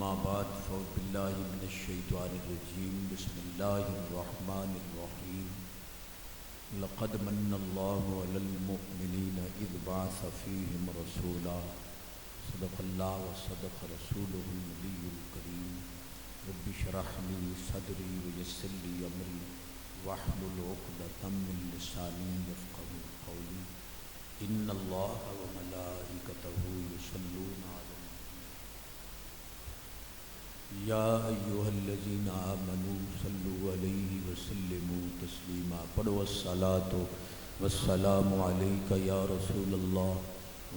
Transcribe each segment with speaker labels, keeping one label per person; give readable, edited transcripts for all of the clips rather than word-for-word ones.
Speaker 1: اما بعد فاعوذ باللہ من الشیطان الرجیم بسم اللہ الرحمن الرحیم لقد من اللہ علی المؤمنین اذ بعث فیہم رسولا صدق اللہ وصدق رسولہ النبی الکریم رب اشرح لی صدری ویسر لی امری واحلل عقدۃ من لسانی یفقهوا قولی ان اللہ وملائکتہ یصلون علی یا ایہا الذین آمنوا صلوا علیہ وسلموا تسلیما پڑھو الصلاۃ والسلام علیک یا رسول اللہ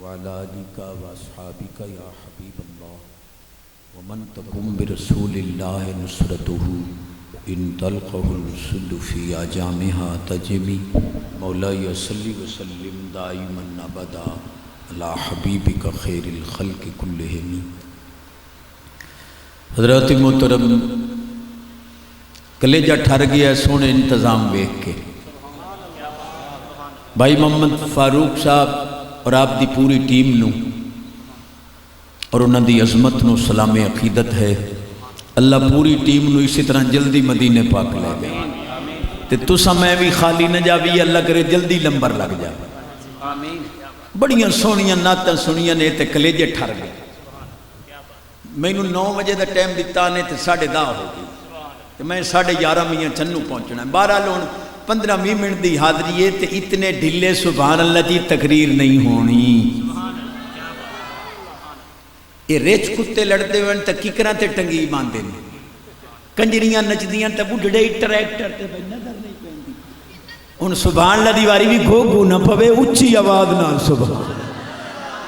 Speaker 1: وعلی آلک واصحابک یا حبیب اللہ ومن تقم برسول اللہ نصرتہ ان تلقہ الرسل فی اجامہا تجمی مولاي صلی وسلم دائما ابدا علی حبیبک خیر الخلق کلہم۔ حضرات محترم، کلیجہ ٹھر گیا ہے سونے انتظام دیکھ کے۔ بھائی محمد فاروق صاحب اور آپ دی پوری ٹیم نو اور انہاں دی عظمت نو سلام عقیدت ہے۔ اللہ پوری ٹیم نو اسی طرح جلدی مدینے پاک لے گئے تے تسا میں بھی خالی نہ جاوی، اللہ کرے جلدی لمبر لگ جائے۔ بڑیاں سونیاں نعتاں سنیاں نے تے کلیجے ٹھر گئے۔ میں نے 9 بجے دا ٹائم دیتا نے تے 10:30 ہو گئی تے میں 11:30 میاں چنو پہنچنا ہے۔ 12 لون 15-20 منٹ دی حاضری ہے تے اتنے ڈھلے سبحان اللہ جی تقریر نہیں ہونی۔ یہ ریچ کتے لڑتے ہوئے تے ککراں تے ٹنگی باندھے نے، کنجریاں نچدیاں تے بڈھڑے ٹریکٹر تے نظر نہیں پیندی۔ ہن سبحان اللہ دی واری بھی گھو گھو نہ پوے، اچھی آواز نال سبحان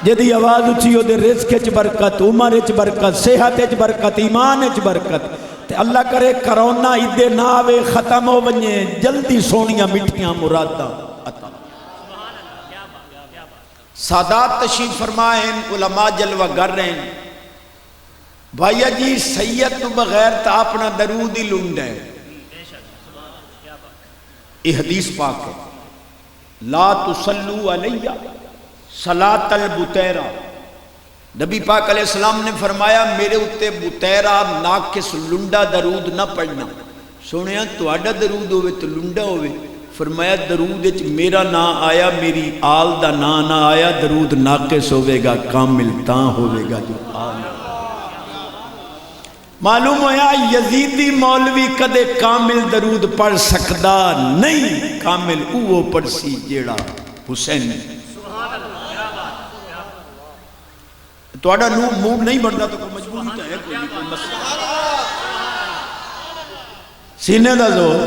Speaker 1: جدی آواز اچھی ہو دے رزق وچ برکت، عمر وچ برکت، صحت وچ برکت، ایمان وچ برکت تے اللہ کرے کرونا ادے نہ آوے، ختم ہو ونجے، جلدی سونیاں میٹھیاں مراداں عطا۔ سادات تشریف فرمائیں، علماء جلوہ گر رہے ہیں۔ بھائیا جی سید تو بغیر تا اپنا درود ہی لنڈ ہے۔ یہ حدیث پاک ہے، لا تصلوا علیہ صلاۃ البتیرہ۔ نبی پاک علیہ السلام نے فرمایا میرے اتے بتیرہ ناقص لنڈا درود نہ پڑھنا۔ سنیا تہاڈا درود ہوئے تو لنڈا ہوئے، فرمایا درود وچ میرا نا آیا، میری آل دا نا نہ آیا، درود ناقص ہوئے گا، کامل تاں ہوئے گا جو آل۔ معلوم ہویا یزیدی مولوی کدے کامل درود پڑھ سکدا نہیں، کامل اوہ پڑھ سی جیڑا حسین۔ توڑا موڈ نہیں بڑھتا تو کوئی مجبوری تو ہے کوئی مسئلہ۔ سینے دا زور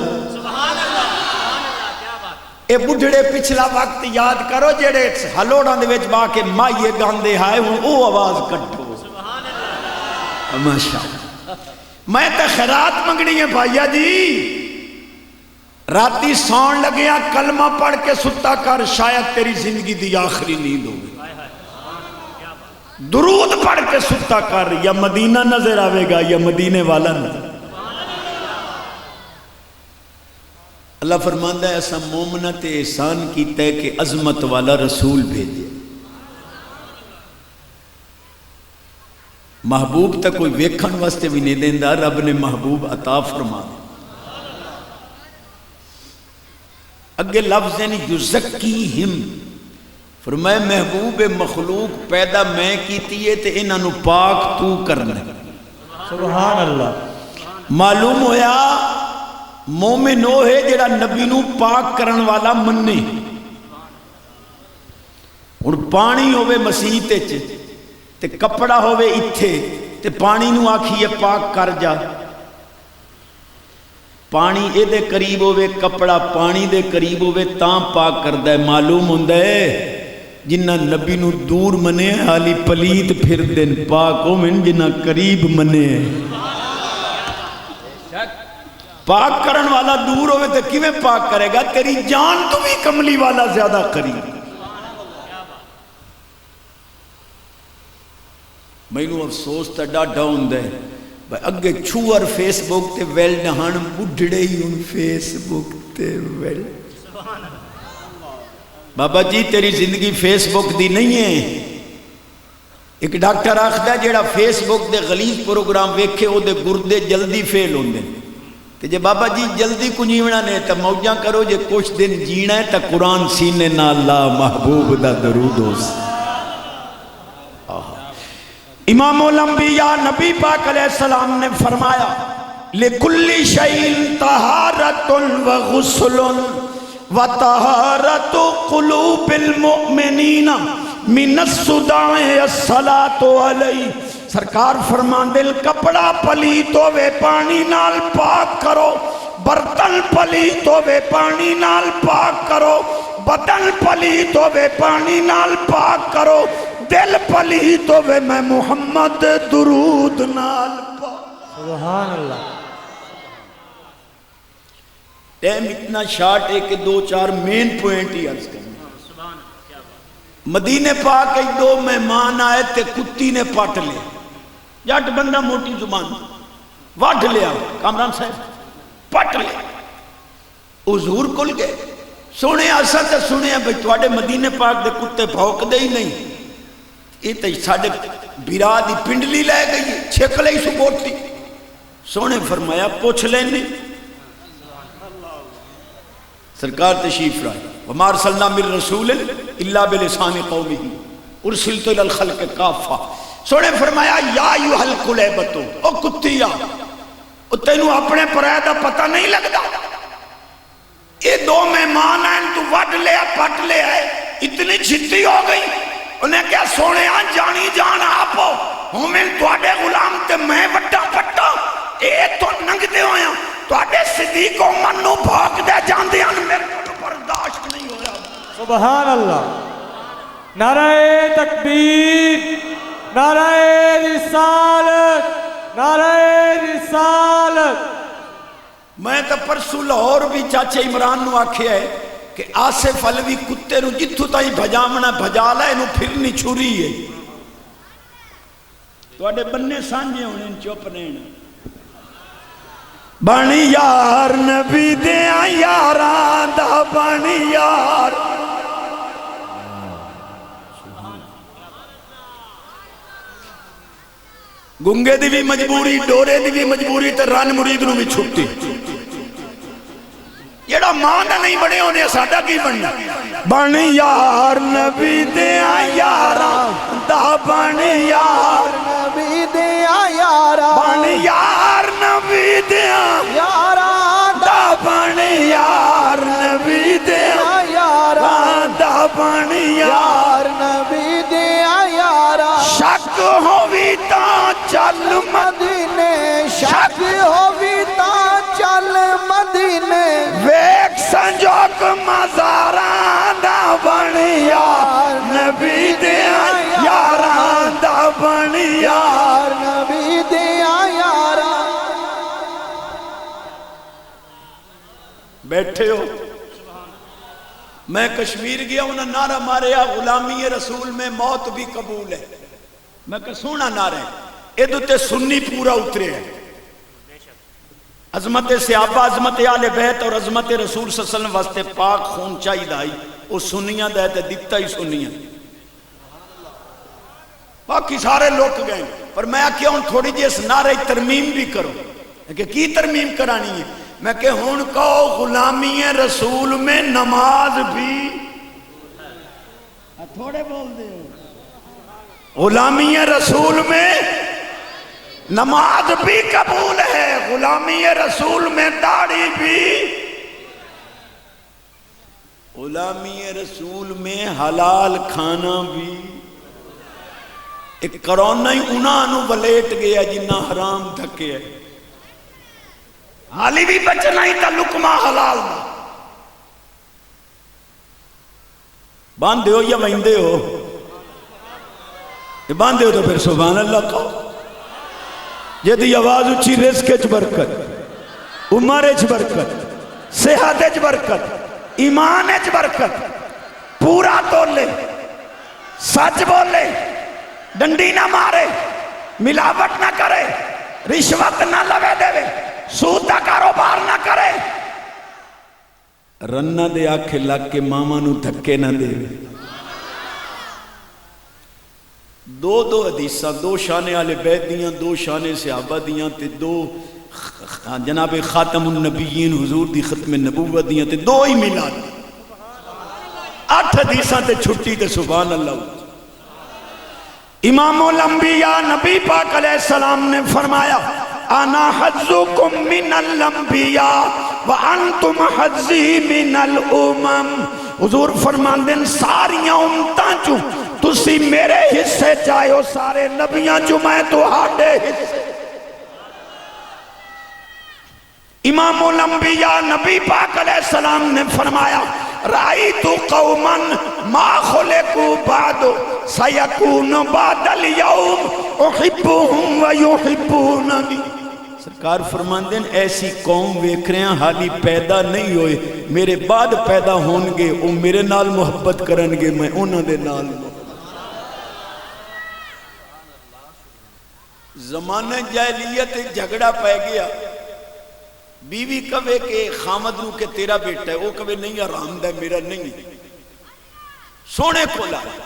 Speaker 1: اے بڑھڑے پچھلا وقت یاد کرو جیڑے ہلوڑاں دے وچ با کے مائیے گاندے ہائے ہوں او آواز کٹو۔ ماشاءاللہ میں تے خیرات منگنی ہے بھائیا جی، راتی سون لگیا کلمہ پڑھ کے ستا کر، شاید تیری زندگی دی آخری نیند ہوگی۔ درود پڑھ کے ستا کر، یا مدینہ نظر آئے گا یا مدینے والا نظر۔ اللہ فرماندہ ہے ایسا مومنت احسان کیتا ہے کہ عظمت والا رسول بھیجے۔ محبوب تک کوئی ویکھن واسطے بھی نہیں دیندہ، رب نے محبوب عطا فرما۔ اگے لفظ یعنی یزکیہم، فرمائے محبوب مخلوق پیدا میں کیتی ہے تے انہاں پاک تو کرنا۔ سبحان اللہ۔ معلوم ہویا مومن وہ ہے جڑا نبی نو پاک کرن والا مننے۔ ہن پانی ہوے مسیت وچ تے کپڑا ہوے ایتھے تے پانی نو آکھیے پاک کر جا، پانی اے دے قریب ہوے کپڑا پانی دے قریب ہوے تاں پاک کردا ہے۔ معلوم ہوندا ہے جنہ نبی نو دور منے حالی پلیت پھر دن، پاک ہومن جنہ قریب منے۔ پاک کرن والا دور ہوئے تو کیویں پاک کرے گا؟ تیری جان تو بھی کملی والا زیادہ قریب۔ میں نو افسوس تا ڈاڈا ہوندا ہے اگے چھوار فیس بک تے ویل نہان بڈھڑے ہی ان فیس بک تے ویل۔ بابا جی تیری زندگی فیس بک دی نہیں ہے، ایک ڈاکٹر آخدا جیڑا فیس بک دے غلیظ پروگرام ویکھے او دے گردے جلدی فیل ہوندے تے جے بابا جی جلدی کنجیونا نے تے موجاں کرو، جے کچھ دن جینا ہے تے قرآن سینے نال لا محبوب دا درود ہو۔ امام الانبیاء نبی پاک علیہ السلام نے فرمایا لِكُلِّ شَيْءٍ طَهَارَةٌ وَغُسْلٌ وَطَهَارَةُ قُلُوبِ الْمُؤْمِنِينَ مِنَ الصُّدَاعِ الصَّلَاةُ عَلَيْهِ۔ سرکار فرماندے کپڑا پلیت ہوے پانی نال پاک کرو، برتن پلیت ہوے پانی نال پاک کرو، بدن پلیت ہوے پانی نال پاک کرو، دل پلیت ہوے میں محمد درود نال پاک۔
Speaker 2: سبحان اللہ۔
Speaker 1: ٹائم اتنا شارٹ ہے کہ 2-4 مین پوائنٹ ہی عرض کرنا۔ مدینے پاک کے 2 مہمان آئے تے کتی نے پٹ لیا، جٹ بندہ موٹی زبان وڈ لیا، کامران صاحب پٹ لیا، حضور کل گئے سونے آسا تے سنے بھئی تواڈے مدینے پاک دے کتے بھوک دے ہی نہیں، یہ تے ساڈے بیرا دی پنڈلی لے گئی چھک لئی سو بوٹی۔ سونے فرمایا پوچھ لینے، سرکار تشریف رائے وَمَا أَرْسَلْنَا مِن رَسُولٍ إِلَّا بِلِسَانِ قَوْمِهِ أُرْسِلْتُ إِلَى الْخَلْقِ كَافَّةً۔ سونے فرمایا یا ایھا الکلیبۃ، او کتیا او تینوں اپنے پرائے دا پتہ نہیں لگدا، یہ 2 مہمان ہیں تو وڈ لیا پٹ لیا ہے، اتنی چھتی ہو گئی۔ انہیں کیا سونے جانی جان آپو ہومن تواڈے غلام تے میں وڈا پٹا، اے تو ننگ دے ہویا تواڈے صدیق عمر نو بھاگ دے جاندے ہیں، میرے کو برداشت نہیں ہویا۔
Speaker 2: سبحان اللہ۔ نعرہ تکبیر، نعرہ رسالت، نعرہ رسالت۔
Speaker 1: میں تو پرسو لاہور بھی چاچے عمران نو آکھیا ہے کہ آصف علوی کتے نو جتھو تائی بھجامنا بھجا لائے نو پھرنی چھری ہے، تو اڈے بننے سانجے ہونے چوپ نینا بانی یار نبی دیاں یاران دا بانی یار۔ گنگے دی بھی مجبوری، ڈورے دی بھی مجبوری، تے رن مرید نو بھی چھپتی، جیڑا ماں دا نہیں بڑے ہونے ساڈا کی بننا۔ بانی یار نبی دیاں یاران دا بانی یار
Speaker 2: نبی دیا یارا،
Speaker 1: بانی یار نبی دیاں
Speaker 2: یارا
Speaker 1: دا بانی یار نبی دیاں
Speaker 2: یارا،
Speaker 1: دا بانی یار۔
Speaker 2: یار نبی دیا یارا،
Speaker 1: شک ہووی تا چل
Speaker 2: مدینے، شک ہووی تا چل مدینے،
Speaker 1: ویک سنجوک مزاران دا بانی یار نبی دیاں یاران دا بانی یار۔
Speaker 2: یار نبی دیا یارا۔
Speaker 1: بیٹھے ہو، میں کشمیر گیا انہوں نے نعرہ ماریا غلامی رسول میں موت بھی قبول ہے، میں کہ سونا نعرہ ہے، ادھو تے سنی پورا اترے ہے، عظمت صحابہ، عظمت آل بیت اور عظمت رسول صلی اللہ علیہ وسلم واسطے پاک خون چاہی دائی، وہ سنیاں دے تے دیتا ہی سنیاں، باقی سارے لوگ گئے، پر میں کیا ہوں تھوڑی جی اس نعرہ ترمیم بھی کرو، کہ کی ترمیم کرانی ہے؟ میں کہ ہون کہو غلامی رسول میں نماز بھی، تھوڑے بول دے ہو، غلامی رسول میں نماز بھی قبول ہے، غلامی رسول میں داڑھی بھی، غلامی رسول میں حلال کھانا بھی۔ ایک کرونا ہی انہاں نو ولیٹ گیا جنہ حرام دھکے ہے، حالی بھی بچنا ہی تا لکمہ حلال دا، باندھے ہو یا وہندے ہو؟ باندھے ہو تو پھر سبحان اللہ کہو، جدی آواز اچھی رزق اچ برکت، عمر اچ برکت، صحت اچ برکت، ایمان اچ برکت، پورا تولے، سچ بولے، ڈنڈی نہ مارے، ملاوٹ نہ کرے، رشوت نہ لوے دے، سود دا کاروبار نہ کرے، رنہ دے آکھے لگ کے ماما نو دھکے نہ دے، دو حدیثاں، دو شان آل بیت دیاں، دو شان صحابہ دیاں تے دو جناب خاتم النبیین حضور دی ختم نبوت دیاں تے دو ہی میلاد، 8 حدیثاں تے چھٹی تے سبحان اللہ۔
Speaker 3: امام الانبیاء نبی پاک علیہ السلام نے فرمایا انا حظکم من الانبیاء وانتم حظی من الامم۔ حضور فرماندے ساریاں امتاں چوں تسی میرے حصے چاہے ہو، سارے نبیاں چوں میں تہاڈے حصے۔ امام الانبیاء نبی پاک علیہ السلام نے فرمایا رأیت قوما ما خلقوا بعد سیکون بعد اليوم احبهم ویحبوننی۔
Speaker 1: سرکار فرماندے ہیں ایسی قوم ویکھ رہے ہیں حالی پیدا نہیں ہوئے، میرے بعد پیدا ہون گے، وہ میرے نال محبت کرن گے، میں انہاں دے نال محبت۔ زمانہ جاہلیت جھگڑا پہ گیا، بیوی کہے کہ خامد نو کہ تیرا بیٹا ہے، وہ کہے نہیں حرام دا میرا نہیں، سونے کو لائے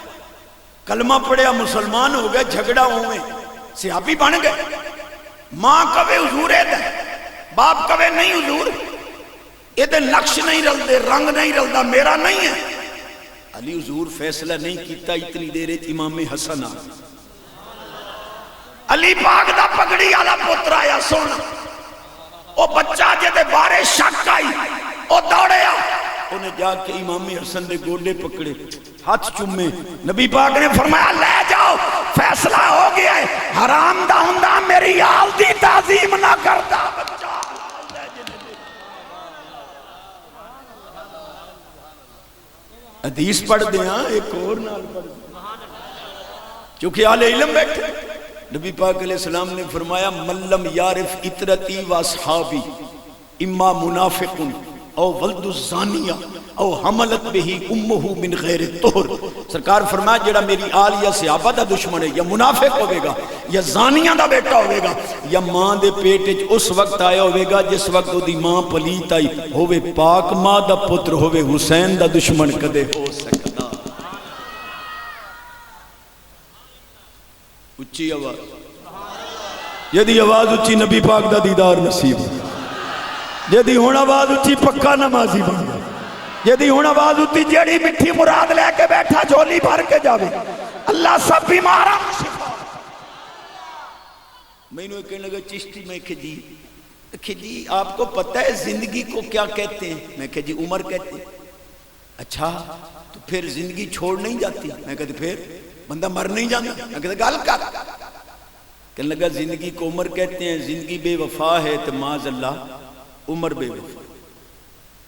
Speaker 1: کلمہ پڑھیا مسلمان ہو گئے، جھگڑا ہوئے صحابی بن گئے۔ ماں کہے حضور ہے، باپ کہے نہیں حضور یہ دے نقش نہیں رلدے، رنگ نہیں رلدا، میرا نہیں ہے۔ علی حضور فیصلہ نہیں کیتا، اتنی دیر امام حسن آ
Speaker 3: علی پاک دا پگڑی والا پتر آیا سونا، او بچہ جدے بارے شک آئی او دوڑیا،
Speaker 1: انہیں جا کے امام حسن دے گوڑے پکڑے، ہاتھ چومے،
Speaker 3: نبی پاک نے فرمایا لے جاؤ فیصلہ ہو گیا ہے، حرام دا ہندہ میری آل دی تعظیم نہ کرتا بچہ۔
Speaker 1: حدیث پڑھ دیاں ایک اور نال پڑھ دیاں، چونکہ آل علم بیٹھے۔ نبی پاک علیہ السلام نے فرمایا من لم یعرف اطرتی و اصحابی اما منافق او ولد الزانیہ او حملت بہی امہ من غیر طہر۔ سرکار فرمایا جڑا میری آل یا صحابہ دا دشمن ہے، یا منافق ہوئے گا، یا زانیہ دا بیٹا ہوئے گا، یا ماں دے پیٹے اس وقت آیا ہوئے گا جس وقت دی ماں پلیت آئی ہوئے، پاک ماں دا پتر ہوئے، حسین دا دشمن کدے ہو سکتا۔ اچھی آواز، جدی آواز اچھی نبی پاک دا دیدار نصیب، جدی ہون آواز اچھی پکا نمازی بن گیا، جدی ہون آواز اچھی جیڑی مٹھی مراد لے کے بیٹھا جھولی بھر کے جاوے، اللہ سب بیمارا شفا۔ میں نے کہنے لگا چشتی، میں کہ جی آپ کو پتہ ہے زندگی کو کیا کہتے ہیں؟ میں کہ جی عمر کہتے ہیں۔ اچھا تو پھر زندگی چھوڑ نہیں جاتی؟ میں کہتے پھر بندہ مر نہیں جاتا؟ میں کہتے گل کر، کہنے لگا زندگی کو عمر کہتے ہیں، زندگی بے وفا ہے تو معاذ اللہ عمر بے وفا۔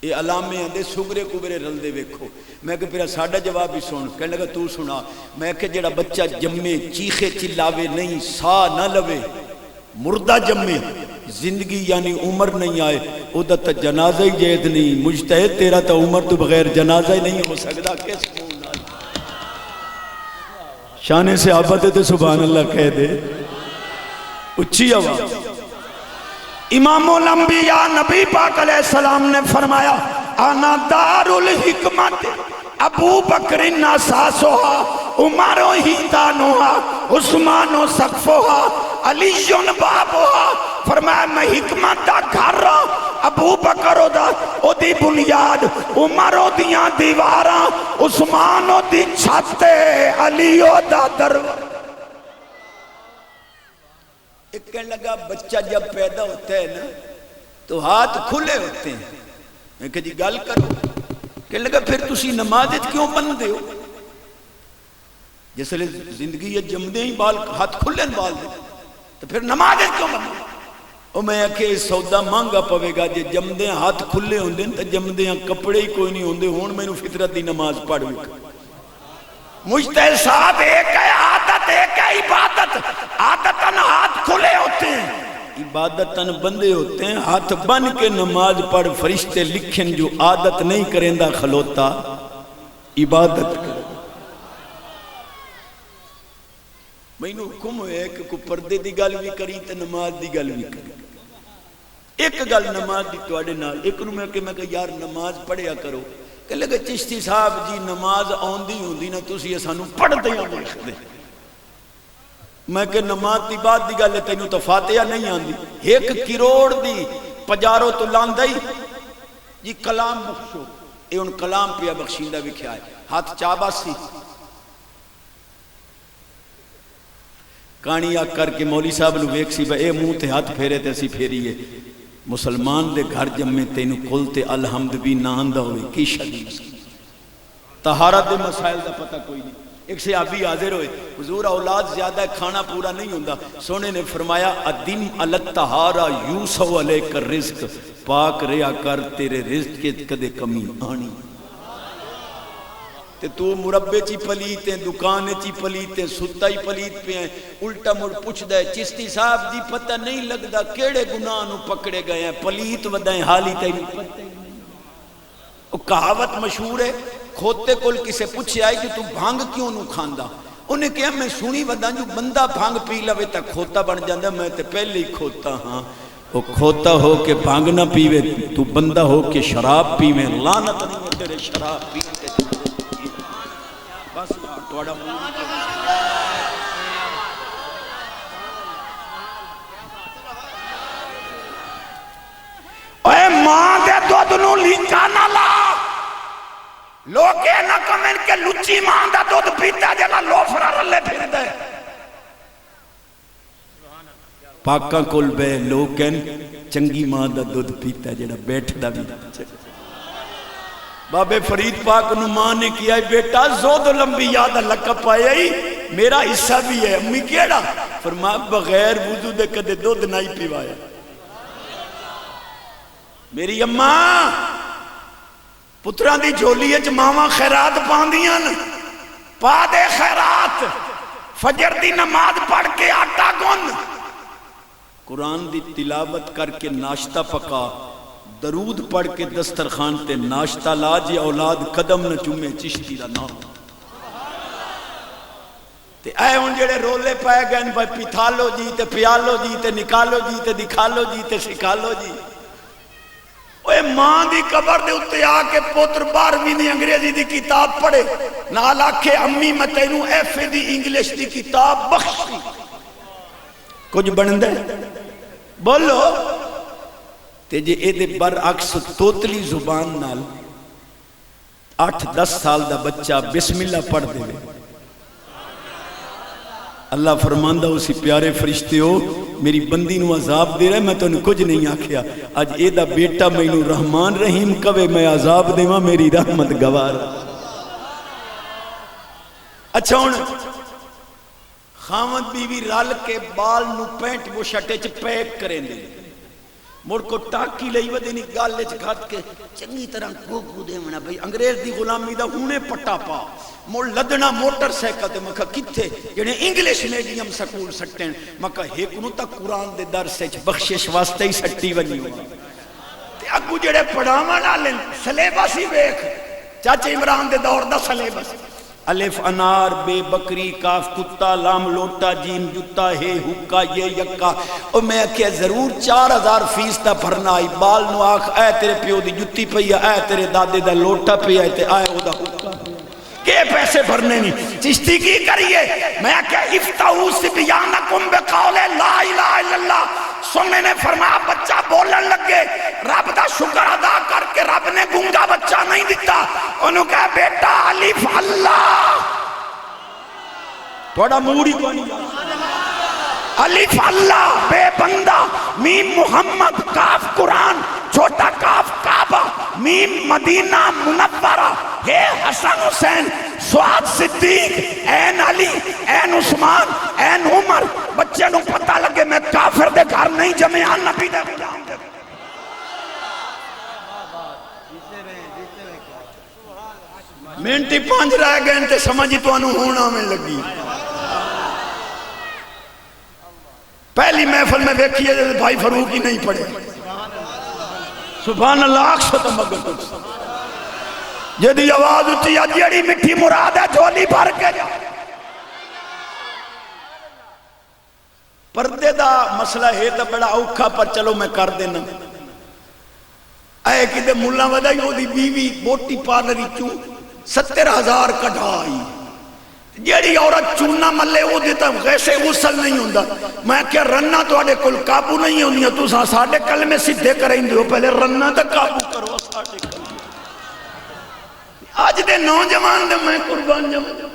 Speaker 1: یہ علامے ہیں دے سگرے کبرے رلدے ویکھو۔ میں کہ پھر ساڑھا جواب بھی سن، کہنے لگا تو سنا۔ میں کہ جڑا بچہ جمے چیخے چلاوے نہیں، سا نہ لوے، مردہ جمے، زندگی یعنی عمر نہیں آئے، او دا تا جنازہ ہی جید نہیں، مجتہد تیرا تا عمر تو بغیر جنازہ ہی نہیں ہو سکتا۔ کس مونہ شان سے آبت ہے تو سبحان اللہ کہہ دے اچھی آواز۔
Speaker 3: امام الانبیاء نبی پاک علیہ السلام نے فرمایا انا دار الحکمت ابو بکر ناساسوہا عمر ہیتانوہا عثمان سقفوہا علی بابوہا۔ فرمایا میں حکمت دا گھر رہا، ابو بکر او دی بنیاد، عمر او دیاں دیواراں، عثمان او دی چھتے، علی او دا دروازہ۔
Speaker 1: ایک کہنے لگا بچہ جب پیدا ہوتا ہے نا تو ہاتھ کھلے ہوتے ہیں۔ میں کہا جی گل کرو، کہنے لگا پھر تسی نماز کیوں بندے ہو؟ جس لئے زندگی یہ جمدے ہی بال ہاتھ کھلے بال دے تو پھر نماز کیوں بندے؟ اور میں کہ سودا مانگا پوے گا جے جمدے ہاتھ کھلے ہوندے تو جمدے کپڑے ہی کوئی نہیں ہوندے، ہون میں نے فطرت دی نماز پڑھ بھی کر۔
Speaker 3: مجتہد صاحب ایک ہے عادت، ایک ہے عبادت۔ عادتاً ہاتھ کھلے ہوتے ہیں،
Speaker 1: عبادتاً بندے ہوتے ہیں۔ ہاتھ بن کے نماز پڑھ، فرشتے لکھیں جو عادت نہیں کریں دا کھلوتا عبادت کریں۔ میں نے حکم ہوئے کہ کوئی پردے دی گل بھی کری تو نماز دی گل بھی کری۔ ایک گل نماز دی توڑے نال، ایک نو میں کہ یار نماز پڑھیا کرو، کہ لگے چشتی صاحب جی نماز آن دی ہوں دی نا تسی یہ سانو پڑھ دیا دیکھ دے۔ میں کہ نماز دی بات دی گل ہے تینوں تو فاتحہ نہیں آندی 1 کروڑ دی پجارو تو لاندائی جی کلام بخشو اے ان کلام پہ بخشیندہ بھی ہے ہاتھ چابا سی کانیا کر کے مولی صاحب نو ویک سی با اے منہ تے ہاتھ پھیرے تے اسی پھیریے مسلمان دے گھر جمعے تینوں کھلتے الحمد بھی ناندہ ہوئے کی شدید طہارت دے مسائل دا پتہ کوئی نہیں ایک صحابی حاضر ہوئے حضور اولاد زیادہ ہے کھانا پورا نہیں ہوندہ سونے نے فرمایا الدین الطہارہ یوسو علیک الرزق پاک ریا کر تیرے رزق کے کدے کمی آنی تے تو مربے چی پلیت ہیں دکانے چی پلیت ہیں ستا ہی پلیت پہ ہیں الٹا مڑ پوچھ دے چشتی صاحب دی پتہ نہیں لگدا کیڑے گناہ نو پکڑے گئے ہیں پلیت ودائیں حالی تیری پتہ وہ کہاوت مشہور ہے کھوتے کول کسے پوچھے آئی کہ تو بھانگ کیوں نو کھاندا انہیں کہا میں سنی ودا جو بندہ بھانگ پی لوے تا کھوتا بن جاندہ میں تے پہلے ہی کھوتا ہاں وہ کھوتا ہو کے بھانگ نہ پیوے تو بندہ ہو کے شراب پیوے لعنت نہیں ہو تیرے شراب پیتے بس توڑا
Speaker 3: اے ماں دے دودھ نو لیکا نہ لا لوگے نہ کمن کے لچی ماں دا دودھ پیتا جلا لوفرا رلے پھر دے
Speaker 1: پاکاں کول بے لوکن چنگی ماں دا دودھ پیتا جڑا بیٹھ دا بھی بابے فرید پاک نو ماں نے کیا ہے بیٹا زود لمبی یاد لقب پایا ہی میرا حصہ بھی ہے امی کیڑا فرما بغیر وضو دے کدے دودھ نہیں پیوایا میری اماں پتران دی جھولی اچ ماما خیرات پاندیاں پا دے خیرات فجر دی نماز پڑھ کے آٹا گن قرآن دی تلاوت کر کے ناشتہ پکا درود پڑھ کے دسترخوان تے ناشتہ لاج اولاد قدم نہ چومے چشتی دا نام تے اے ان جڑے رولے پائے گئے بھائی پیتھالو جی تے پیالو جی تے نکالو جی تے دکھالو جی تے سکھالو جی اوے ماں دی قبر دے اتے آ کے پوتر 12ویں دی انگریزی دی کتاب پڑھے نال آکھے امی میں تینوں ایف دی انگلش دی کتاب بخشی کچھ بندے بولو تے جے اے دے برعکس توتلی زبان نال 8-10 سال دا بچہ بسم اللہ پڑھ دے اللہ فرماندہ اسی پیارے فرشتے ہو میری بندی نو عذاب دے رہے میں تو انہوں کچھ نہیں آکھیا آج اے دا بیٹا میں نو رحمان رحیم کوے میں عذاب دے ماں میری رحمت گوار اچھا ہون خامد بیوی رال کے بال نو پینٹ وہ شٹے چھ پیک کریں دے مڑ کو ٹاکی لئی ودے نہیں گالے چھ گھات کے چنگی طرح گو دے منا بھئی انگریز دی غلامی دا ہونے پٹا پا مڑ لدنا موٹر سیکل تے مکہ کتے جنہیں انگلیش میڈیم سکول سٹیں مکہ ہیکنو تا قرآن دے در سے بخشش واسطے ہی سٹی ونی ہوا تے اگو جڑے پڑھاواں نالن سلیبس ہی بیک چاچے عمران دے دور دا سلیبس الف انار بے بکری کاف کتا لام لوٹا جیم جتا ہے حکا یہ یکا اور میں کیا ضرور 4000 فیس تا بھرنا آئی بال نو آکھ اے تیرے پیو دی جتی پئی اے تیرے دادے دا لوٹا پئی تے آئے او دا حکا کہ پیسے بھرنے نہیں چشتی کی کریے میں کیا افتاؤ سبیانکم بقول لا الہ الا اللہ سننے نے فرمایا بچہ بولن لگے رب دا شکر ادا کر کے رب نے گنگا بچہ نہیں دیتا انہوں کہا بیٹا الف اللہ تھوڑا موڑی کو نہیں الف اللہ بے بندہ میم محمد کاف قرآن چھوٹا کاف کعبہ میم مدینہ منورہ ہے حسن حسین سعاد صدیق این علی این عثمان این عمر بچے نو پتہ لگے میں کافر دے گھر نہیں جمعیان نبی دے غلام دے منٹی 5 رہ گئے تے سمجھی تو انہوں ہونا میں لگی پہلی محفل میں دیکھئے بھائی فاروق ہی نہیں پڑھے سبحان اللہ اکسو تو مگر جدی آواز اچھی جیڑی مٹھی مراد ہے جھولی بھر کے جا پردے دا مسئلہ ہے تا بڑا اوکھا پر چلو میں کر دینا اے کہ دے ملہ ودائی ہو دی بیوی بوٹی پارلری کیوں 70,000 کٹھائی
Speaker 3: جیڑی عورت چونا ملے وہ دیتا ویسے غسل نہیں ہوندا میں کہ رنہ تواڈے کول قابو نہیں ہوندیاں تساں ساڈے کلمے سیدھے کریندے ہو پہلے رنہ تے قابو کرو ساڈے کلمے اج دے نوجوان دے میں قربان جاواں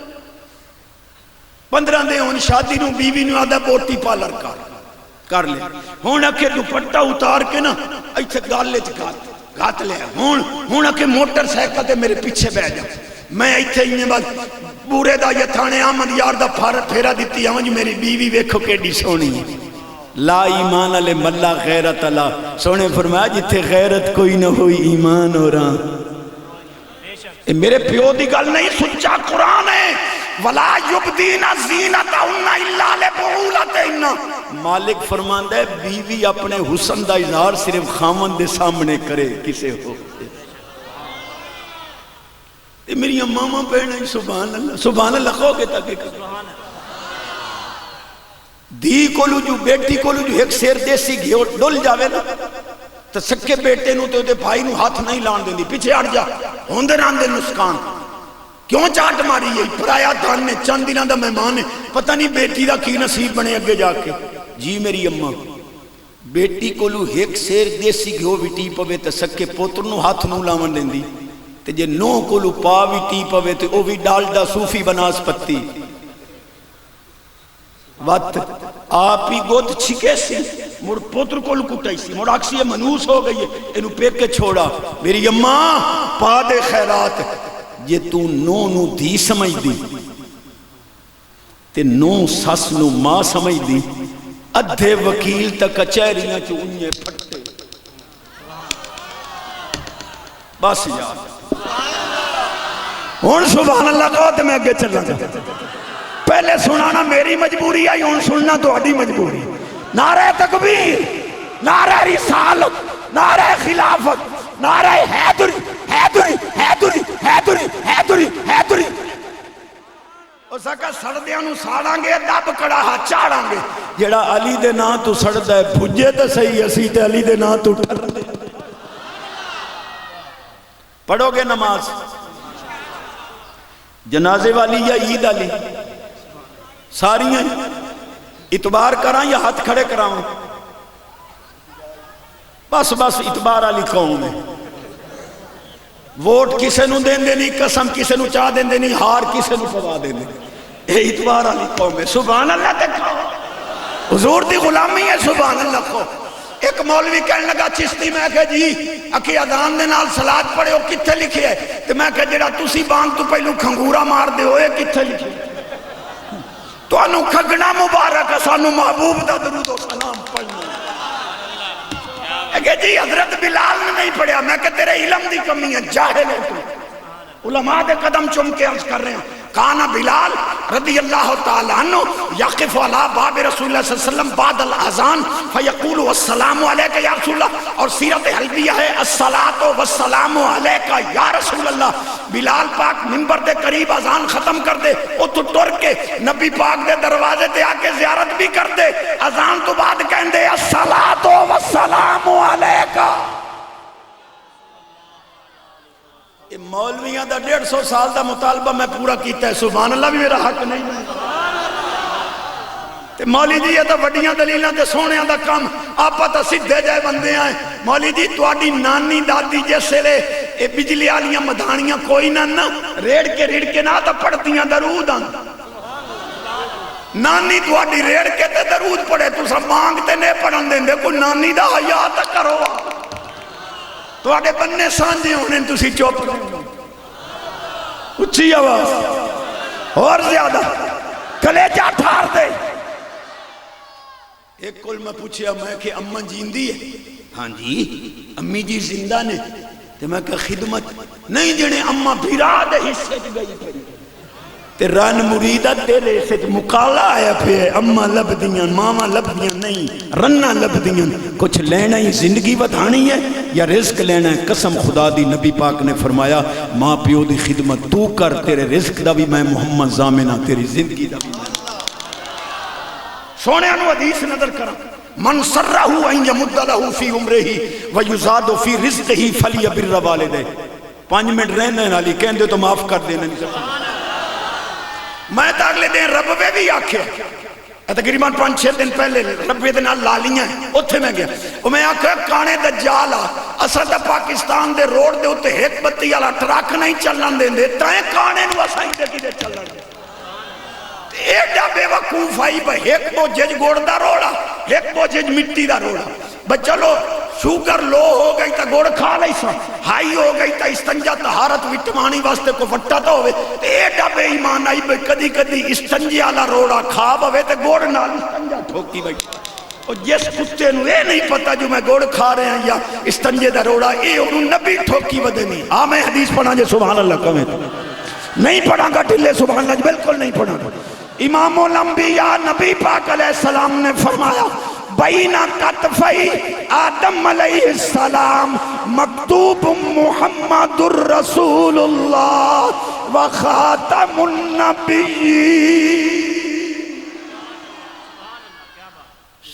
Speaker 3: 15 دے ہن شادی نو بیوی نو آدا بوٹی پارلر کر لے ہن اکھے دوپٹہ اتار کے نا ایتھے گالے چ گھات لے ہن اکھے موٹر سائیکل تے میرے پیچھے بیٹھ جا میں ایتھے ہی بس پورے دا یا تھانے احمد یار دا پھیرا دیتی ہوں جو میری بیوی ویکھو کیڈی سونی ہے لا ایمان علی ملا غیرت اللہ سونے فرمایا جتھے غیرت کوئی نہ ہوئی ایمان ہو رہا میرے پیو دی گل نہیں سچا قرآن ہے ولا یبدین زینتہن الا لبعولتہن مالک فرماندا ہے بیوی اپنے حسن دا اظہار صرف خاوند دے سامنے کرے کسے ہو میری ماما بہن سبحان اللہ کہو گے تاکہ دی کولو جو بیٹی کولو جو ایک سیر دیسی گھیو ڈل جاوے نا تو سکے بیٹے نو تے بھائی نو ہاتھ نہیں لان دیں دی پیچھے ہٹ جا ہوندے راندے نسکان کیوں چاٹ ماری ہے پرایا دھان نے چند دنوں دا مہمان ہے پتہ نہیں بیٹی دا کی نصیب بنے اگے جا کے جی میری اماں بیٹی کولو ایک سیر دیسی گھیو وٹی پوے تے سکے پوتر نو ہاتھ نو لاون دیں دی تے جے نو کولو پا بھی ٹی پوے تے او بھی ڈالڈا صوفی بناس پتی وقت آپ ہی گوت چھکے سی مڑ پوتر کولو کٹائی سی مڑ آکسی منوس ہو گئی ہے انہوں پیک کے چھوڑا میری اماں پا دے خیرات جے تو نو دی سمجھ دی تے نو سس نو ماں سمجھ دی ادھے وکیل تک کچہریاں چو انہیں پھٹے بس یاد ہون سبحان اللہ کہو تے میں اگے چلا جا پہلے سنانا میری مجبوری ہے ہون سننا تو اڈی مجبوری نعرہ تکبیر نعرہ رسالت نعرہ خلافت نعرہ حیدری حیدری حیدری حیدری حیدری حیدری اس کا سڑدیاں نو ساڑاں گے دب کڑاہا چاڑاں گے جڑا علی دے نا تو سڑدا ہے بھجے تے صحیح اسی تے علی دے نا تو ٹھر دے پڑھو گے نماز جنازے والی یا عید والی ساری ہیں اتبار کرائیں یا ہاتھ کھڑے کراؤں بس اتبار والی قوم ہے ووٹ کسے نو دین دینی قسم کسے نو چاہ دین دینی ہار کسے نو پوا دین دینی اے اتبار والی قوم ہے سبحان اللہ تے کھاؤ حضور دی غلامی ہے سبحان اللہ کو ایک مولوی کہنے لگا چشتی میں کہ جی اکی اذان دے نال صلاۃ پڑھے ہو کتھے لکھے ہے تو میں کہ جڑا تسی بانگ تو پہلو کھنگورا مار دے ہوئے کتھے لکھے تو انو کھگنا مبارک سانو محبوب دا درود و سلام پڑھنا کہ جی حضرت بلال نے نہیں پڑھیا میں کہ تیرے علم دی کمی ہے جاہل ہے تو علماء دے قدم چم کے عرض کر رہے ہیں کانا بلال رضی اللہ تعالیٰ عنہ یقف علی باب رسول اللہ صلی اللہ علیہ وسلم بعد الاذان فیقول السلام علیکہ یا رسول اللہ اور سیرت حلبیہ ہے الصلاۃ والسلام علیکہ یا رسول اللہ بلال پاک منبر دے قریب اذان ختم کر دے او تو ٹر کے نبی پاک دے دروازے تے آ کے زیارت بھی کر دے اذان تو بعد کہن دے الصلاۃ والسلام علیکہ مولویاں دا 150 سال دا مطالبہ میں پورا کیتا ہے سبحان اللہ بھی میرا حق نہیں ہے تے مولی جی یہ تا وڈیاں دلیلاں تے سونیاں دا کام آپا تا سدھے جائے بندے آئے مولی جی تو آڈی نانی دادی جیسے لے اے بجلی آلیاں مدھانیاں کوئی نہ ریڑ کے نہ تا پڑھتیاں درود آن نانی تو آڈی ریڑ کے تے درود پڑھے تو سب مانگتے نے پڑھن دیں دے کوئی نانی دا حیات کرو تو آڈے بننے سانجے ہونے تسی چوپ کریں اچھی آواز اور زیادہ کلیجہ ٹھار دے ایک کل میں پوچھیا میں کہ اماں جیندی ہے ہاں جی امی جی زندہ نے تو میں کہ خدمت نہیں جنے اماں بھیرا دے حصے گئی پھر تے رن مریدہ تیرے سے مقالہ آیا پہ اماں لب دیاں ماما لب دیاں نہیں رنہ لب دیاں کچھ لینا ہی زندگی بدھانی ہے یا رزق لینا ہے قسم خدا دی نبی پاک نے فرمایا ماں پیو دی خدمت تو کر تیرے رزق دا بھی میں محمد زامنہ تیری زندگی دا بھی میں سونے انو حدیث نظر کرا من سرہو ان یمد لہو فی عمرہی ویزادو فی رزقہی فلی بر والدے 5 منٹ رہنے والی کہن دے تو معاف کر دینا نہیں سکتا میں تو اگلے دن ربوے بھی آکھے تقریباً 5-6 دن پہلے ربوے دن لالیاں اتھے میں گیا میں آکھے کانے دجال اصل دا پاکستان دے روڈ دے ہوتے ایک بتی والا ٹرک نہیں چلن دیں دے تائیں کانے نو اسائیں دے کی دے چلن دے ایڈا بے وقوف آئی با ایک بوجھج گوڑ دا روڑا ایک بوجھج مٹی دا روڑا بچلو شوگر لو ہو گئی تا گوڑ کھا لئی سا ہائی ہو گئی تا استنجا طہارت وٹمانی واسطے کو وٹا تو ہوئے ایڈا بے ایمان آئی بے کدی کدی استنجا لا روڑا کھا بوے تے گوڑ نال استنجا ٹھوکی بھائی اور جس کتے نو اے نہیں پتا جو میں گوڑ کھا رہے ہیں یا استنجے دا روڑا اے انہوں نبی ٹھوکی ودے نہیں میں حدیث پڑھا جے سبحان اللہ کمیں نہیں پڑھا گا ٹلے سبحان اللہ بالکل نہیں پڑھا گا امام الانبیاء نبی پاک علیہ السلام نے فرمایا بین کتفی آدم علیہ السلام مکتوب محمد الرسول اللہ وخاتم النبی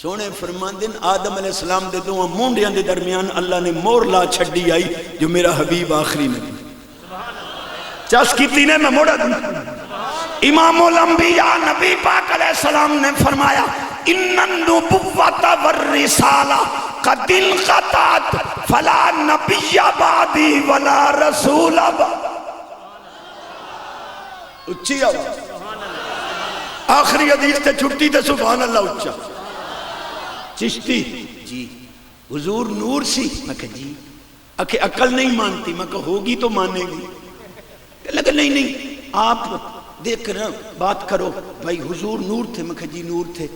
Speaker 3: سونے فرماندن آدم علیہ السلام دے دو مونڈیاں دے درمیان اللہ نے مور لا چھڑی آئی جو میرا حبیب آخری نبی چاس کی تینے میں موڑا دوں امام الانبیاء نبی پاک علیہ السلام نے فرمایا ان النبوت والرسالہ قد انقطعت فلا نبی بعدی ولا رسول اچھی آواز آخری حدیث تے چھٹی تے سبحان اللہ اچھا چشتی جی حضور نور سی میں کہا جی اکھے عقل نہیں مانتی میں کہا ہوگی تو مانے گی لگا نہیں آپ دیکھ رہا بات کرو بھائی حضور نور تھے میں کہا جی نور تھے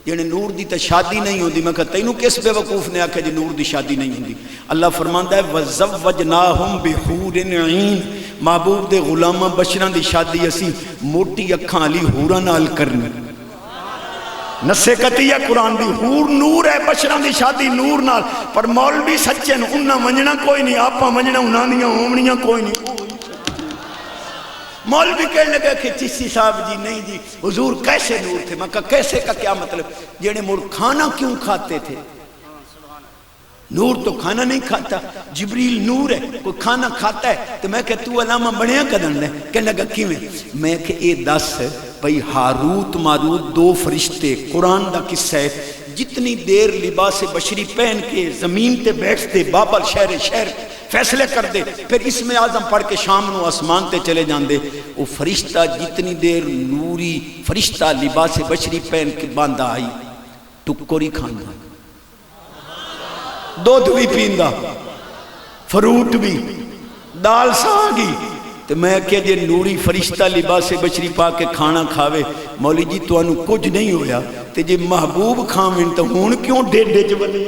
Speaker 3: یعنی نور دی تا شادی نہیں ہوندی میں کہا تینوں کس بے وقوف نے آکھا جی نور دی شادی نہیں ہوندی اللہ فرماندہ ہے وَزَوَّجْنَاهُمْ بِحُورٍ عِينٍ محبوب دے غلامہ بشران دی شادی اسی موٹی اکھاں علی حورا نال کرنی نسے کتی ہے قرآن دی حور نور ہے بشران دی شادی نور نال پر مولوی سچے انہاں منجنا کوئی نہیں آپا منجنا انہاں دیاں ہومنیاں کوئی نہیں مولوی کہنے لگا کہ چشتی صاحب جی نہیں جی حضور کیسے نور تھے میں کہا کیسے کا کیا مطلب جنہیں مور کھانا کیوں کھاتے تھے نور تو کھانا نہیں کھاتا جبریل نور ہے کوئی کھانا کھاتا ہے تو میں کہ تو علامہ بڑھیا قدم لے کہنے لگا کیویں میں کہ اے 10 بھئی ہاروت ماروت 2 فرشتے قرآن دا قصہ ہے جتنی دیر لباس بشری پہن کے زمین تے بیٹھتے بابل شہر فیصلے کر دے پھر اس میں اعظم پڑھ کے شام نو آسمان تے چلے جان دے وہ فرشتہ جتنی دیر نوری فرشتہ لباس بشری پہن کے باندھا آئی ٹکوری کھانا دودھ بھی پیندہ فروٹ بھی دال ساگی تو میں کہ جے نوری فرشتہ لباس بشری پا کے کھانا کھاوے مولی جی تو انو کچھ نہیں ہویا تے جے محبوب کھاویں تو ہون کیوں ڈیڈے چولے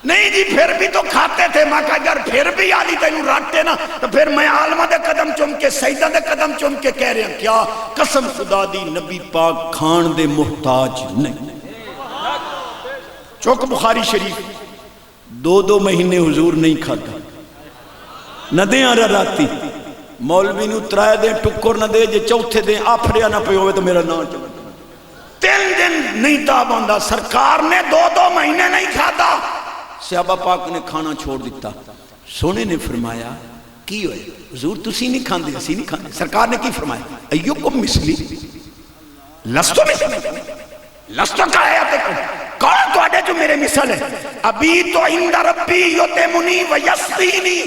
Speaker 3: نہیں جی پھر بھی تو کھاتے تھے میں کہا اگر پھر بھی آلی تینوں راٹے نا تو پھر میں عالمہ دے قدم چم کے سیدہ دے قدم چم کے کہہ رہے ہیں کیا قسم خدا دی نبی پاک کھان دے محتاج نہیں چوک بخاری شریف 2 مہینے حضور نہیں کھاتا نہ دیں آرہ راتی مولوی نو 3 دیں ٹکر نہ دے جے چوتھے دیں آپھریا نہ پہ ہوئے تو میرا نام چلتا 3 دن نہیں تاب آندہ سرکار نے 2 مہینے نہیں کھاتا صحابہ پاک نے کھانا چھوڑ دیتا سونے نے فرمایا کی ہوئے حضور تسی نہیں کھاندے اسی نہیں کھاندے سرکار نے کی فرمایا ایوکم مثلی لستو مثلی لستو کا ہے آتے کون تو آڈے جو میرے مثل ہے ابھی تو عند ربی یتیمنی و یسقینی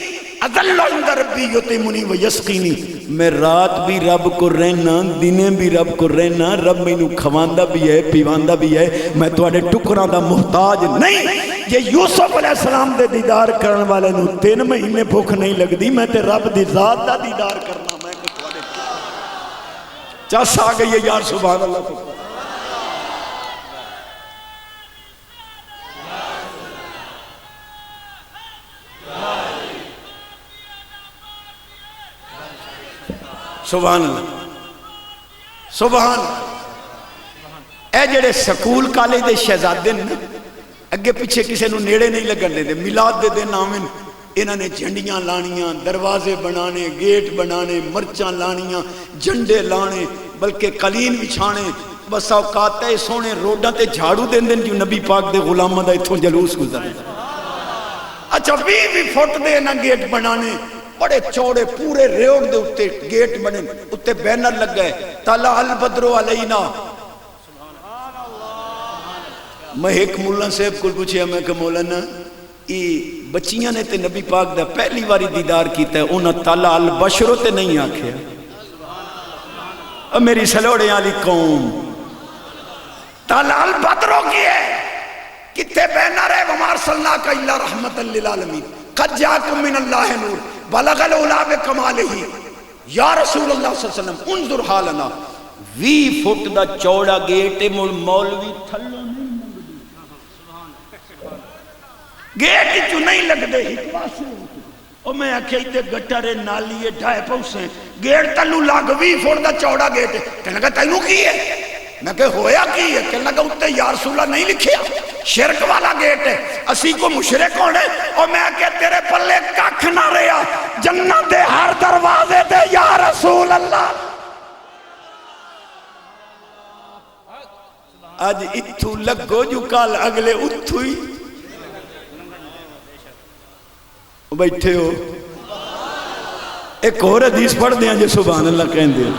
Speaker 3: اذل عند ربی یتیمنی و یسقینی میں رات بھی رب کو رہنا دنیں بھی رب کو رہنا رب میں نو کھواندہ بھی ہے پیواندہ بھی ہے میں تو آڈے ٹکران دا محتاج نہیں یہ یوسف علیہ السلام دے دیدار کرن والے نو 3 مہینے بھوک نہیں لگ دی میں تے رب دی ذات دا دیدار کرنا میں کہ تو آڈے چاس آگئی ہے یار سبحان اللہ کو سبحان اللہ سبحان اے جڑے سکول کالج دے شہزادے نے اگے پیچھے کسے نو نیڑے نہیں لگن دے میلاد دے دن آمن انہوں نے جھنڈیاں لانیاں دروازے بنانے گیٹ بنانے مرچاں لانیاں جھنڈے لانے بلکہ قلین بچھانے بس اوقات ہے سونے روڈاں تے جھاڑو دین دن جو نبی پاک دے غلامہ دا اتھوں جلوس گزرے اچھا بھی فٹ دے نہ گیٹ بنانے بڑے چوڑے پورے ریوڑ دے اتے گیٹ بنے اتے بینر لگ گئے طلع البدر علینا. میں ایک مولانا صاحب کو پوچھیا میں کہ مولانا یہ بچیاں نے تے نبی پاک دا پہلی باری دیدار کیتا ہے انہاں طلع البشر تے نہیں آکھیا. میری سلوڑے والی قوم طلع البدر کی ہے کتے بینر ہے وما ارسلناک الا رحمتا للعالمین قد جاءکم من اللہ نور بلغ العلا بکمالہ یا رسول اللہ صلی اللہ علیہ وسلم انظر حالنا. 20 فٹ دا چوڑا گیٹ مولوی تھلو نہیں گیٹ چو نہیں لگ دے ہی پاسے اور میں آکھے ایتے گٹرے نالیے ڈھائے پوسیں گیٹ تلو لگ 20 فٹ دا چوڑا گیٹ کہنے لگا تینوں کی ہے میں کہ ہویا کی ہے کہنے لگا اتے یا رسول اللہ نہیں لکھیا شرک والا گیٹ ہے اسی کو مشرک ہونے اور میں کہ تیرے پلے ککھ نہ رہا جنت دے ہر دروازے دے یا رسول اللہ. آج اتھو لگو جو کال اگلے اتھو ہی بیٹھے ہو. ایک اور حدیث پڑھ دیا جو سبحان اللہ کہن دیا.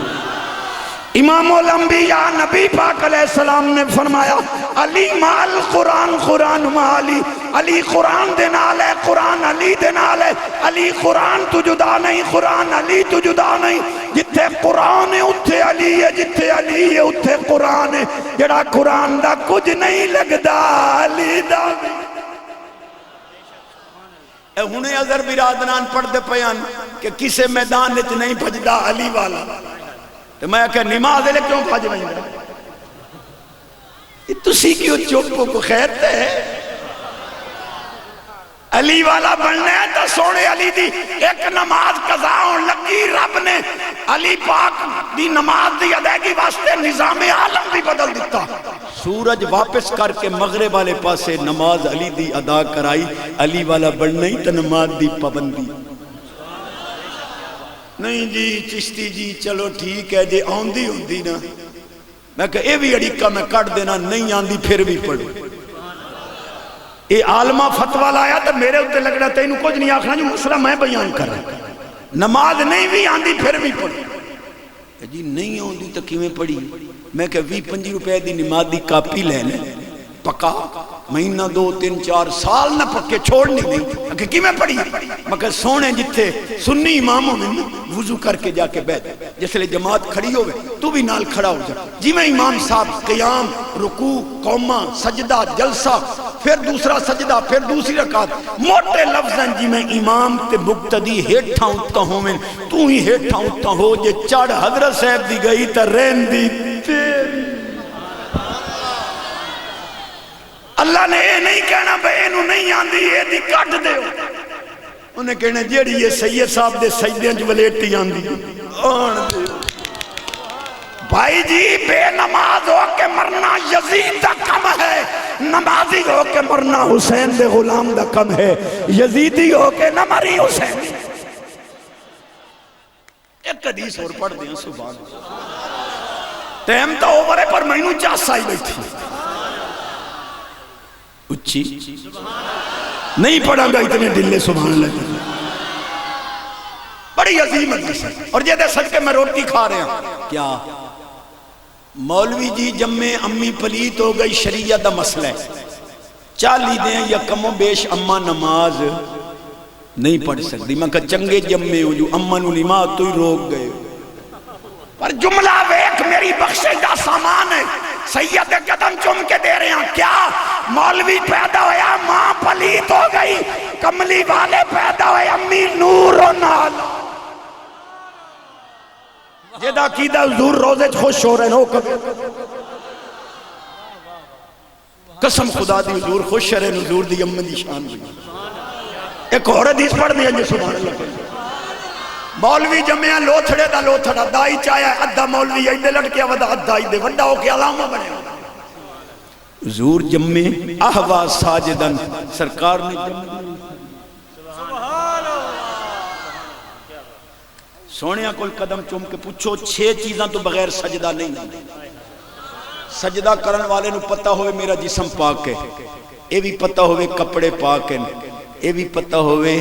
Speaker 3: امام الانبیاء نبی پاک علیہ السلام نے فرمایا علی مال قرآن قرآن مالی علی قرآن دے نال ہے قرآن علی دے نال ہے علی قرآن تو جدا نہیں قرآن علی تو جدا نہیں. جتھے قرآن ہے اتھے علی ہے جتھے علی ہے اتھے قرآن ہے. جڑا قرآن دا کچھ نہیں لگدا علی دا ہنے اگر برادران پڑھ دے پیان کہ کسے میدان وچ نہیں بھجدا علی والا تو میں کہ نماز لے کیوں بھج رہی ہے یہ تسی کیوں چوپوں کو خیر تے علی والا بننے ہے تو سوڑے علی دی ایک نماز قضاؤں لگی رب نے علی پاک دی نماز دی ادائیگی واسطے نظام عالم بھی بدل دیتا. سورج واپس کر کے مغرب والے پاسے نماز علی دی ادا کرائی. علی والا بننے ہی تو نماز دی پابندی نہیں جی چشتی جی چلو ٹھیک ہے جی آندھی ہوندی نا میں کہ اے بھی اڑیکہ میں کٹ دینا نہیں آندھی پھر بھی پڑھو. اے عالمہ فتوہ لایا تو میرے ہوتے لگ رہا تھا انہوں کچھ نہیں آکھنا جو مسئلہ میں بیان کر رہا نماز نہیں بھی آندھی پھر بھی پڑھو. جی نہیں آندھی تو کیویں پڑھی میں کہ 20-25 روپے دی نماز دی کاپی لے لیں پکا مہینہ 2-3 4 سال نہ پکے چھوڑنی نہیں کہ کی میں پڑھی میں کہ سونے جتھے سنی اماموں میں وضو کر کے جا کے بیٹھ جس لئے جماعت کھڑی ہوئے تو بھی نال کھڑا ہو جا جی میں امام صاحب قیام رکوع قومہ سجدہ جلسہ پھر دوسرا سجدہ پھر دوسری رکعت موٹے لفظ ہیں جی میں امام تے مقتدی ہیٹھا اٹھتا ہوں میں تو ہی ہیٹھا اٹھتا ہو جے چڑھ حضرت صاحب دی گئی تا رین دی تیری. اللہ نے یہ نہیں کہنا بھئی انہوں نہیں آندھی یہ دی کٹ دے انہیں کہنا جیڑی یہ سید صاحب دے سجدیں جو ولیٹی آندھی آن دے. بھائی جی بے نماز ہو کے مرنا یزید دا کم ہے نمازی ہو کے مرنا حسین دے غلام دا کم ہے یزیدی ہو کے نہ مری حسین. ایک حدیث اور پڑھ دیں سبحان ٹیم تا اوور ہے پر مینوں چاس آئی بیٹھی اچھی نہیں پڑھا گا اتنے دلے سبحان اللہ بڑی عظیم حدیث ہے. اور یہ دے سچ کے میں روٹی کھا رہے ہیں کیا مولوی جی جمعے امی پلیت ہو گئی شریعت دا مسئلہ ہے 40 دیں یا کم و بیش اماں نماز نہیں پڑھ سکتی میں کہ چنگے جمعے ہو جو اماں نماز تو ہی روک گئے پر جملہ ویک میری بخشش دا سامان ہے سید قدم چم کے دے رہے ہیں کیا مولوی پیدا ہویا ماں پلیت ہو گئی کملی والے پیدا ہوئے امی نور و نال جیدہ کیدہ حضور روزے خوش ہو رہے ہو قسم خدا دی حضور خوش رہے حضور دی امن دی شان بھی. ایک اور حدیث پڑھ دیا جی سبحان اللہ مولوی جمعہ لوتھڑے دا لوتھڑا دائی چاہیا ادھا مولوی ایدے لڑکیا ودا ادھائی دے وڈا ہو کے علامہ بنے حضور جمعے احوا ساجدن سرکار نے جمعے سونیا کوئی قدم چوم کے پوچھو 6 چیزاں تو بغیر سجدہ نہیں سجدہ کرن والے نو پتہ ہوئے میرا جسم پاک ہے اے بھی پتہ ہوئے کپڑے پاک ہیں اے بھی پتہ ہوئے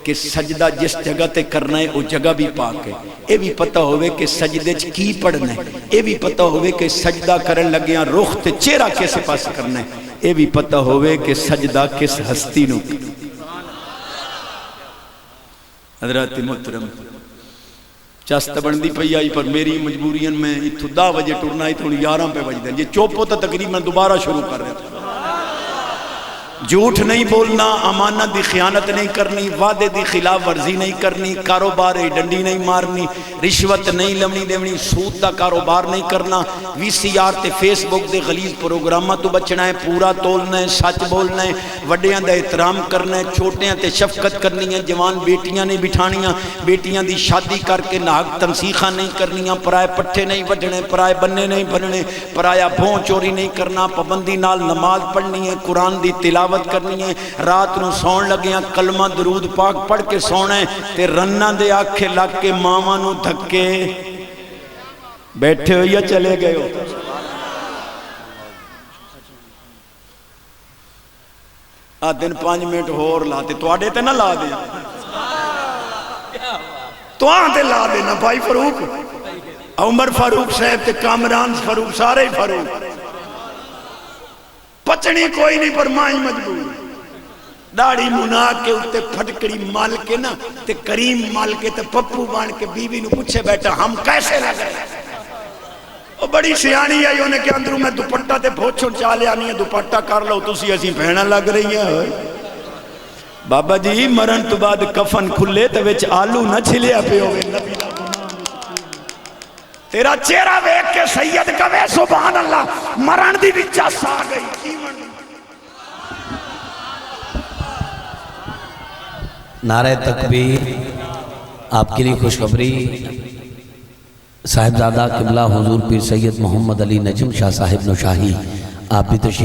Speaker 1: کہ سجدہ جس جگہ تے کرنا ہے وہ جگہ بھی پاک ہے، یہ بھی پتہ ہوئے کہ سجدے چ کی پڑھنا ہے، یہ بھی پتہ ہوئے کہ سجدہ کرن لگیاں رخ تے چہرہ کس پاس کرنا ہے، یہ بھی پتہ ہوئے کہ سجدہ کس ہستی نو۔ حضرات محترم چست بندی پئی آئی پر میری مجبوریاں میں اتھو 10 بجے ٹرنا ہی تھوڑی 11 پہ بج دیں، یہ چوپو تو تقریباً دوبارہ شروع کر رہے تھے۔ جھوٹ نہیں بولنا، امانت دی خیانت نہیں کرنی، وعدے دی خلاف ورزی نہیں کرنی، کاروبار ڈنڈی نہیں مارنی، رشوت نہیں لمنی دیونی، سود دا کاروبار نہیں کرنا، وی سی آر تے فیس بک دے غلیظ پروگرامہ تو بچنا ہے، پورا تولنا ہے، سچ بولنا ہے، وڈیاں دا احترام کرنا ہے، چھوٹیاں تے شفقت کرنی ہے، جوان بیٹیاں نہیں بٹھانیاں، بیٹیاں دی شادی کر کے ناحق تمسیخاں نہیں کرنیاں، پرائے پٹھے نہیں وڈنے، پرائے بننے نہیں بننے، پرایا بھون چوری نہیں کرنا، پابندی نال نماز پڑھنی ہے، قرآن دی تلاوت کرنی ہے، رات نو سون لگیاں کلمہ درود پاک پڑھ کے سونا ہے، تے رنہ دے آکھے لگ کے ماما نو دھکے بیٹھے ہو یا چلے گئے ہو؟ دن 5 منٹ ہور لاتے تو آڈے تے نہ لا دے، تو آتے لا دینا بھائی فاروق، عمر فاروق صاحب تے کامران فاروق، سارے ہی فاروق، پچھنی کوئی نہیں پر مائی مجبور، داڑھی منا کے اتے پھٹکڑی مال کے نا تے کریم مال کے تے پپو بان کے بی بی نو پوچھے بیٹا ہم کیسے لگ رہے ہیں؟ وہ بڑی سیانی آئی انہیں کہ اندروں میں دوپٹہ تے بھوچھو چالے آنی ہے، دوپٹہ کر لو تسی ایسی بہنہ لگ رہی ہیں۔ بابا جی مرن تو بعد کفن کھلے تے وچ آلو نہ چھلیا پہ ہوئے، نبی دا تیرا چہرہ ویک کے سید کہے سبحان اللہ، مرن دی وچہ سا گئی کی مرن۔
Speaker 4: نعرہ تکبیر، آپ کے لیے خوشخبری، صاحبزادہ قبلہ حضور پیر سید محمد علی نجم شاہ صاحب نوشاہی آپ بھی تشریف